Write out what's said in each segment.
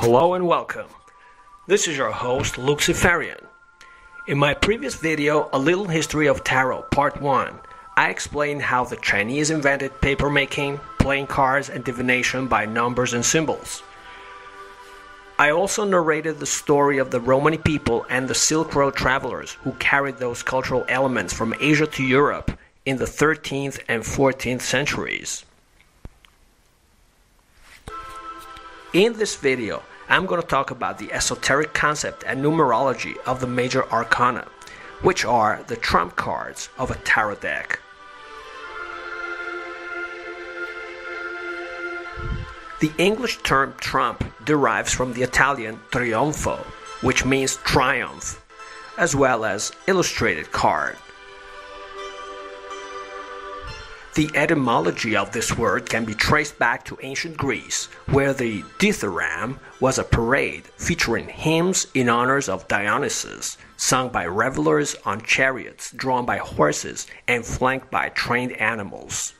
Hello and welcome. This is your host, Pherian. In my previous video, A Little History of Tarot, Part 1, I explained how the Chinese invented papermaking, playing cards, and divination by numbers and symbols. I also narrated the story of the Romani people and the Silk Road travelers who carried those cultural elements from Asia to Europe in the 13th and 14th centuries. In this video, I'm going to talk about the esoteric concept and numerology of the major arcana, which are the trump cards of a tarot deck. The English term trump derives from the Italian trionfo, which means triumph, as well as illustrated card. The etymology of this word can be traced back to ancient Greece, where the dithyramb was a parade featuring hymns in honors of Dionysus, sung by revelers on chariots drawn by horses and flanked by trained animals.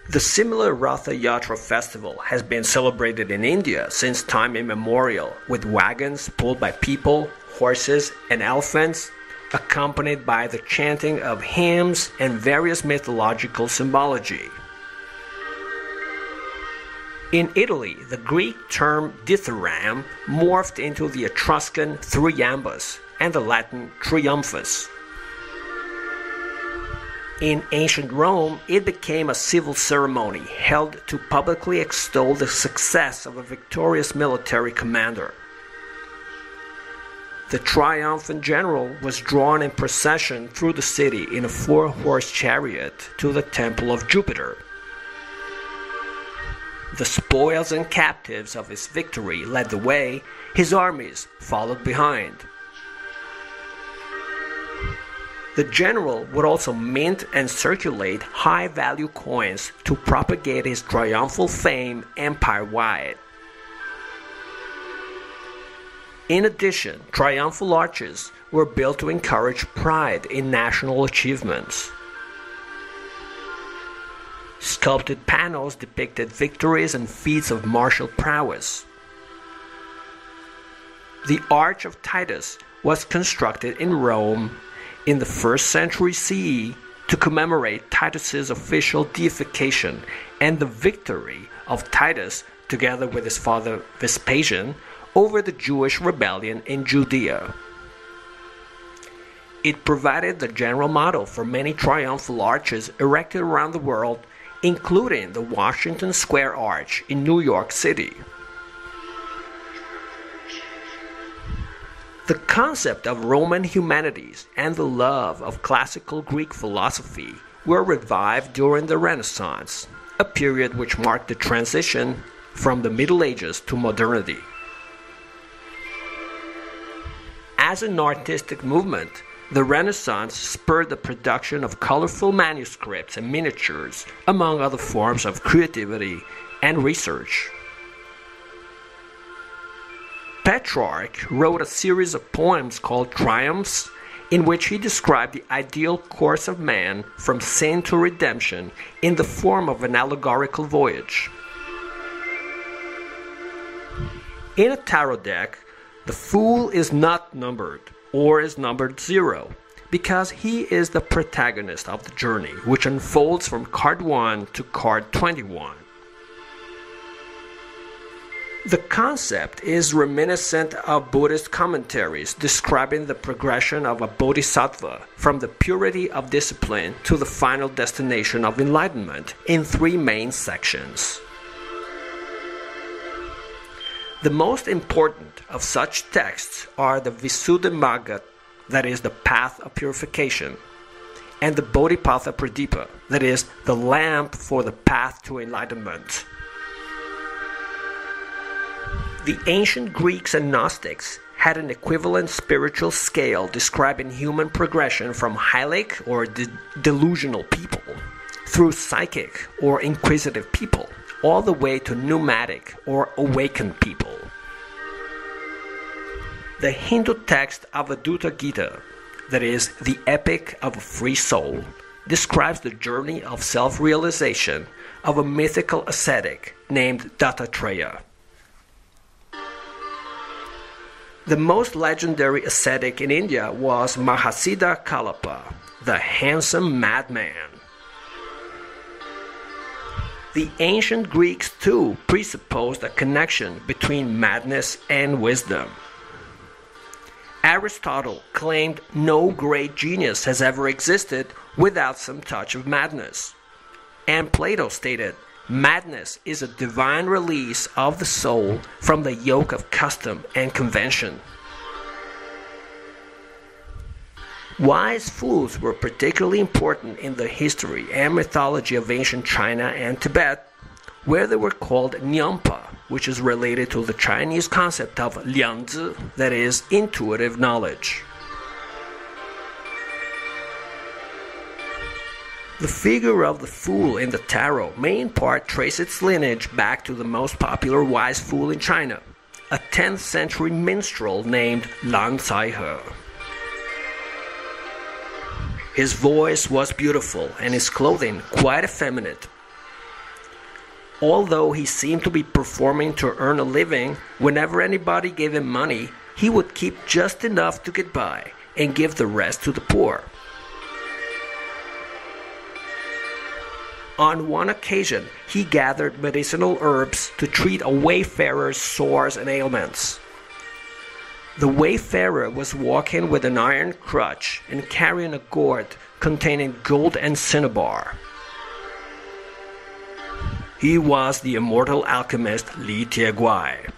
The similar Ratha Yatra festival has been celebrated in India since time immemorial, with wagons pulled by people, horses, and elephants, accompanied by the chanting of hymns and various mythological symbology. In Italy, the Greek term dithyramb morphed into the Etruscan thriambus and the Latin triumphus. In ancient Rome, it became a civil ceremony held to publicly extol the success of a victorious military commander. The triumphant general was drawn in procession through the city in a four-horse chariot to the temple of Jupiter. The spoils and captives of his victory led the way, his armies followed behind. The general would also mint and circulate high-value coins to propagate his triumphal fame empire-wide. In addition, triumphal arches were built to encourage pride in national achievements. Sculpted panels depicted victories and feats of martial prowess. The Arch of Titus was constructed in Rome in the 1st century CE to commemorate Titus's official deification and the victory of Titus, together with his father Vespasian, over the Jewish rebellion in Judea. It provided the general model for many triumphal arches erected around the world, including the Washington Square Arch in New York City. The concept of Roman humanities and the love of classical Greek philosophy were revived during the Renaissance, a period which marked the transition from the Middle Ages to modernity. As an artistic movement, the Renaissance spurred the production of colorful manuscripts and miniatures, among other forms of creativity and research. Petrarch wrote a series of poems called Triumphs, in which he described the ideal course of man from sin to redemption in the form of an allegorical voyage. In a tarot deck, the Fool is not numbered, or is numbered 0, because he is the protagonist of the journey, which unfolds from card 1 to card 21. The concept is reminiscent of Buddhist commentaries describing the progression of a bodhisattva from the purity of discipline to the final destination of enlightenment in 3 main sections. The most important of such texts are the Visuddhimagga, that is the path of purification, and the Bodhisattva Pradipa, that is the lamp for the path to enlightenment. The ancient Greeks and Gnostics had an equivalent spiritual scale describing human progression from hylic or delusional people, through psychic or inquisitive people, all the way to pneumatic or awakened people. The Hindu text Avadhuta Gita, that is, the epic of a free soul, describes the journey of self-realization of a mythical ascetic named Dattatreya. The most legendary ascetic in India was Mahasiddha Kalapa, the handsome madman. The ancient Greeks too presupposed a connection between madness and wisdom. Aristotle claimed no great genius has ever existed without some touch of madness. And Plato stated, madness is a divine release of the soul from the yoke of custom and convention. Wise fools were particularly important in the history and mythology of ancient China and Tibet, where they were called Nyampa, which is related to the Chinese concept of liangzi, that is, intuitive knowledge. The figure of the fool in the tarot may in part trace its lineage back to the most popular wise fool in China, a 10th century minstrel named Lan Caihe. His voice was beautiful and his clothing quite effeminate. Although he seemed to be performing to earn a living, whenever anybody gave him money, he would keep just enough to get by and give the rest to the poor. On one occasion, he gathered medicinal herbs to treat a wayfarer's sores and ailments. The wayfarer was walking with an iron crutch and carrying a gourd containing gold and cinnabar. He was the immortal alchemist Li Tieguai.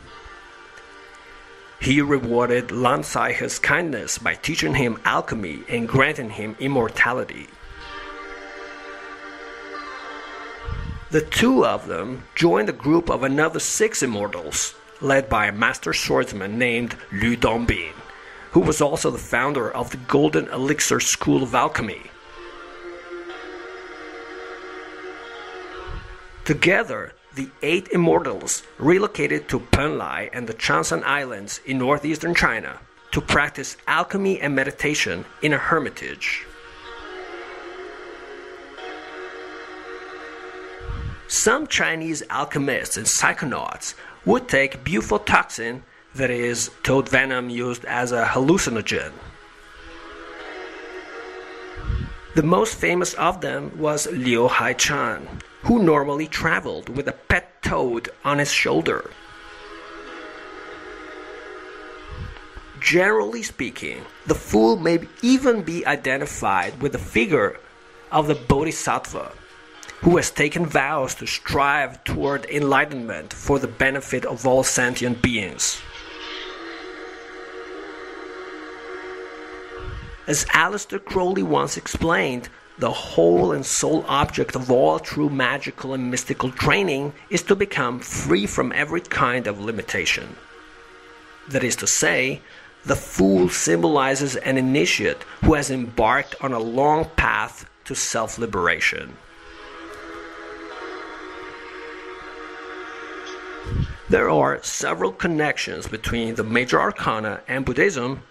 He rewarded Lan Caihe's kindness by teaching him alchemy and granting him immortality. The two of them joined a group of another 6 immortals, led by a master swordsman named Lu Dongbin, who was also the founder of the Golden Elixir School of Alchemy. Together, the 8 immortals relocated to Penlai and the Chansan Islands in northeastern China to practice alchemy and meditation in a hermitage. Some Chinese alchemists and psychonauts would take bufotoxin, that is, toad venom used as a hallucinogen. The most famous of them was Liu Haichan, who normally traveled with a pet toad on his shoulder. Generally speaking, the fool may even be identified with the figure of the Bodhisattva, who has taken vows to strive toward enlightenment for the benefit of all sentient beings. As Aleister Crowley once explained, the whole and sole object of all true magical and mystical training is to become free from every kind of limitation. That is to say, the fool symbolizes an initiate who has embarked on a long path to self-liberation. There are several connections between the major arcana and Buddhism,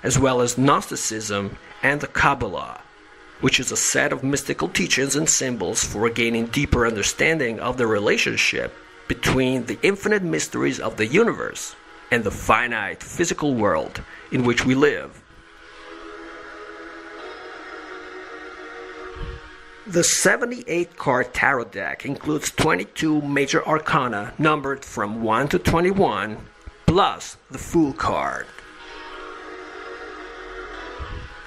as well as Gnosticism and the Kabbalah, which is a set of mystical teachings and symbols for gaining deeper understanding of the relationship between the infinite mysteries of the universe and the finite physical world in which we live. The 78-card tarot deck includes 22 major arcana numbered from 1 to 21, plus the Fool card.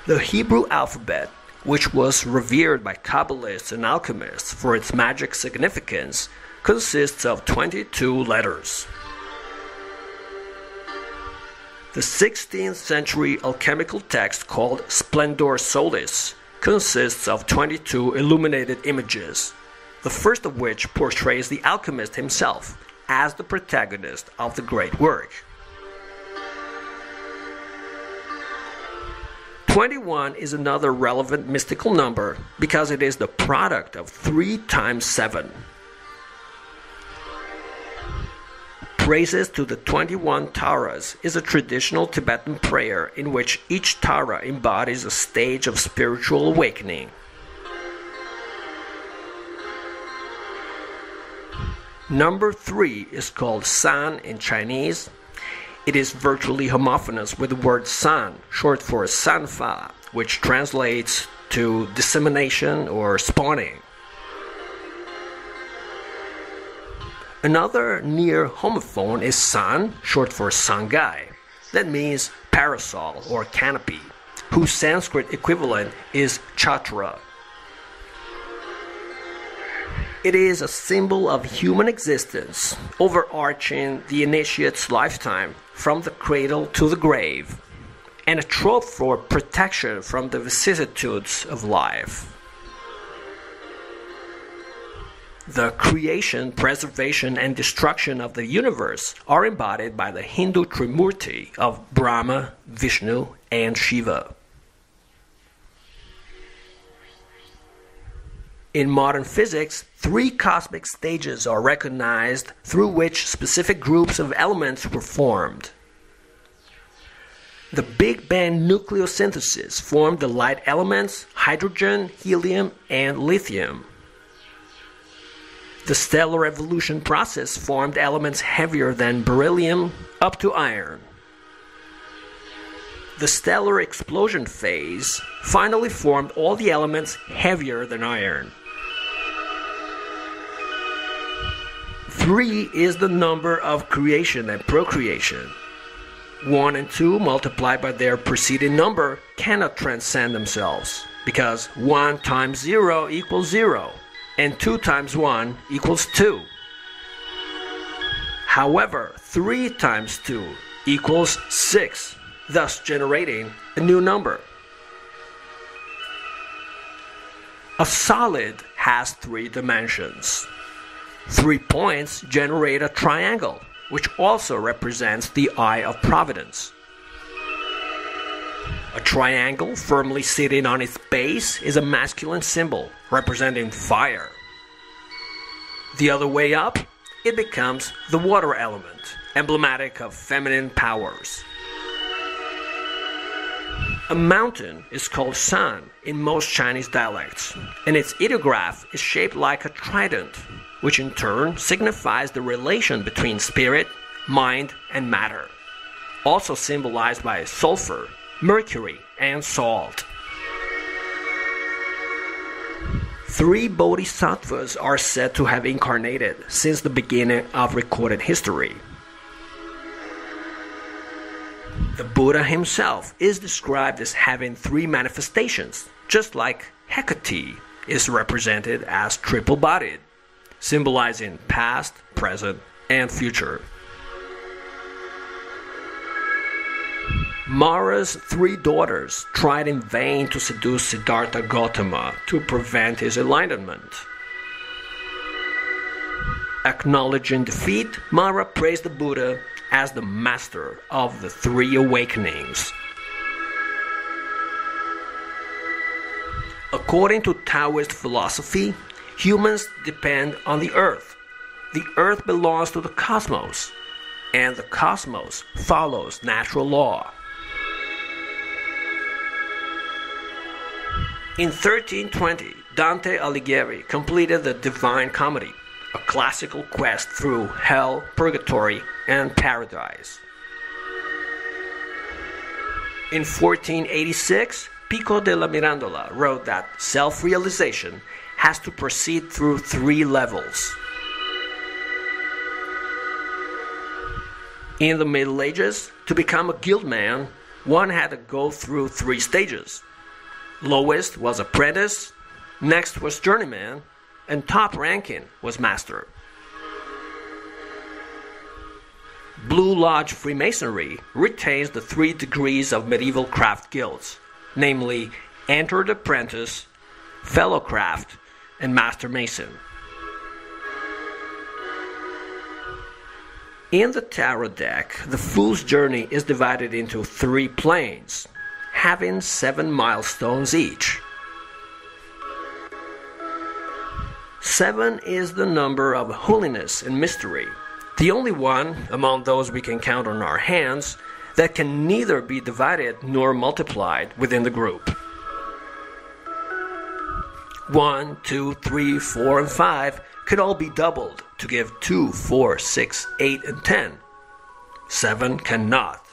The Hebrew alphabet, which was revered by Kabbalists and alchemists for its magic significance, consists of 22 letters. The 16th century alchemical text called Splendor Solis consists of 22 illuminated images, the first of which portrays the alchemist himself as the protagonist of the great work. 21 is another relevant mystical number because it is the product of 3 times 7. Praises to the 21 Taras is a traditional Tibetan prayer in which each Tara embodies a stage of spiritual awakening. Number 3 is called San in Chinese. It is virtually homophonous with the word san, short for sanfa, which translates to dissemination or spawning. Another near homophone is san, short for sangai. That means parasol or canopy, whose Sanskrit equivalent is chhatra. It is a symbol of human existence, overarching the initiate's lifetime from the cradle to the grave, and a trope for protection from the vicissitudes of life. The creation, preservation, and destruction of the universe are embodied by the Hindu Trimurti of Brahma, Vishnu, and Shiva. In modern physics, 3 cosmic stages are recognized through which specific groups of elements were formed. The Big Bang nucleosynthesis formed the light elements hydrogen, helium, and lithium. The stellar evolution process formed elements heavier than beryllium up to iron. The stellar explosion phase finally formed all the elements heavier than iron. 3 is the number of creation and procreation. 1 and 2 multiplied by their preceding number cannot transcend themselves, because 1 times 0 equals 0, and 2 times 1 equals 2. However, 3 times 2 equals 6, thus generating a new number. A solid has 3 dimensions. 3 points generate a triangle, which also represents the eye of providence. A triangle firmly sitting on its base is a masculine symbol, representing fire. The other way up, it becomes the water element, emblematic of feminine powers. A mountain is called san in most Chinese dialects, and its ideograph is shaped like a trident, which in turn signifies the relation between spirit, mind, and matter, also symbolized by sulfur, mercury, and salt. 3 bodhisattvas are said to have incarnated since the beginning of recorded history. The Buddha himself is described as having 3 manifestations, just like Hecate is represented as triple-bodied, symbolizing past, present, and future. Mara's 3 daughters tried in vain to seduce Siddhartha Gautama to prevent his enlightenment. Acknowledging defeat, Mara praised the Buddha as the master of the 3 awakenings. According to Taoist philosophy, humans depend on the earth. The earth belongs to the cosmos, and the cosmos follows natural law. In 1320, Dante Alighieri completed the Divine Comedy, a classical quest through hell, purgatory, and paradise. In 1486, Pico della Mirandola wrote that self-realization has to proceed through 3 levels. In the Middle Ages, to become a guildman, one had to go through 3 stages. Lowest was apprentice, next was journeyman, and top ranking was master. Blue Lodge Freemasonry retains the 3 degrees of medieval craft guilds, namely Entered Apprentice, Fellow Craft, and Master Mason. In the tarot deck, the Fool's Journey is divided into 3 planes, having 7 milestones each. 7 is the number of holiness and mystery, the only one, among those we can count on our hands, that can neither be divided nor multiplied within the group. 1, 2, 3, 4, and 5 could all be doubled to give 2, 4, 6, 8, and 10. 7 cannot.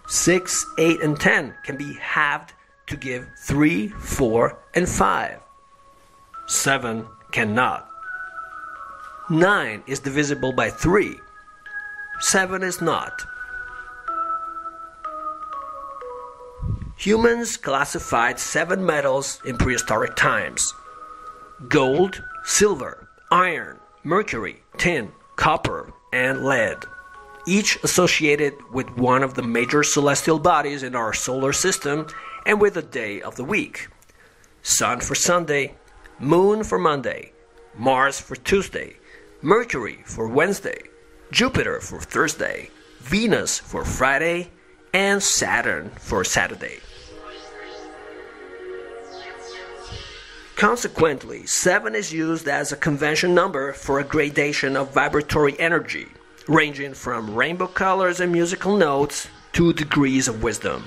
6, 8, and 10 can be halved to give 3, 4, and 5. 7 cannot. 9 is divisible by 3. 7 is not. Humans classified 7 metals in prehistoric times: gold, silver, iron, mercury, tin, copper, and lead, each associated with one of the major celestial bodies in our solar system and with a day of the week. Sun for Sunday, Moon for Monday, Mars for Tuesday, Mercury for Wednesday, Jupiter for Thursday, Venus for Friday, and Saturn for Saturday. Consequently, 7 is used as a convention number for a gradation of vibratory energy, ranging from rainbow colors and musical notes to degrees of wisdom.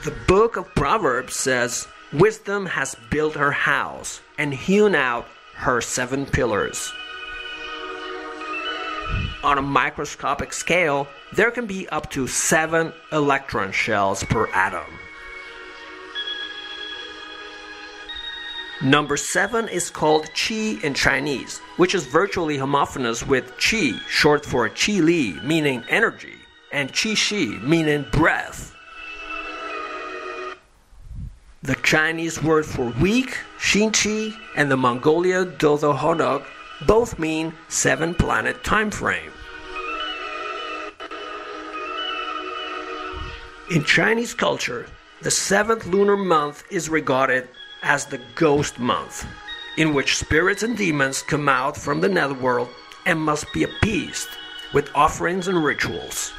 The book of Proverbs says, "Wisdom has built her house and hewn out her 7 pillars." On a microscopic scale, there can be up to 7 electron shells per atom. Number 7 is called Qi in Chinese, which is virtually homophonous with Qi, short for Qi Li, meaning energy, and Qi Shi, meaning breath. The Chinese word for week, Xin Qi, and the Mongolian Dodo Honok both mean 7-planet time frame. In Chinese culture, the 7th lunar month is regarded as the ghost month, in which spirits and demons come out from the netherworld and must be appeased with offerings and rituals.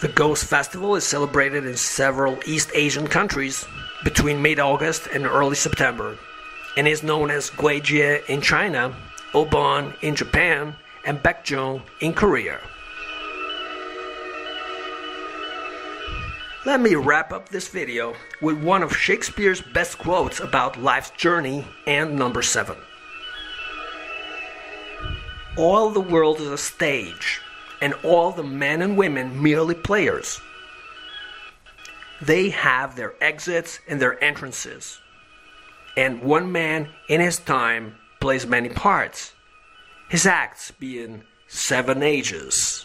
The Ghost Festival is celebrated in several East Asian countries between mid-August and early September, and is known as Guijie in China, Obon in Japan, and Baekjeong in Korea. Let me wrap up this video with one of Shakespeare's best quotes about life's journey and number 7. All the world is a stage, and all the men and women merely players. They have their exits and their entrances, and one man in his time plays many parts, his acts being 7 ages.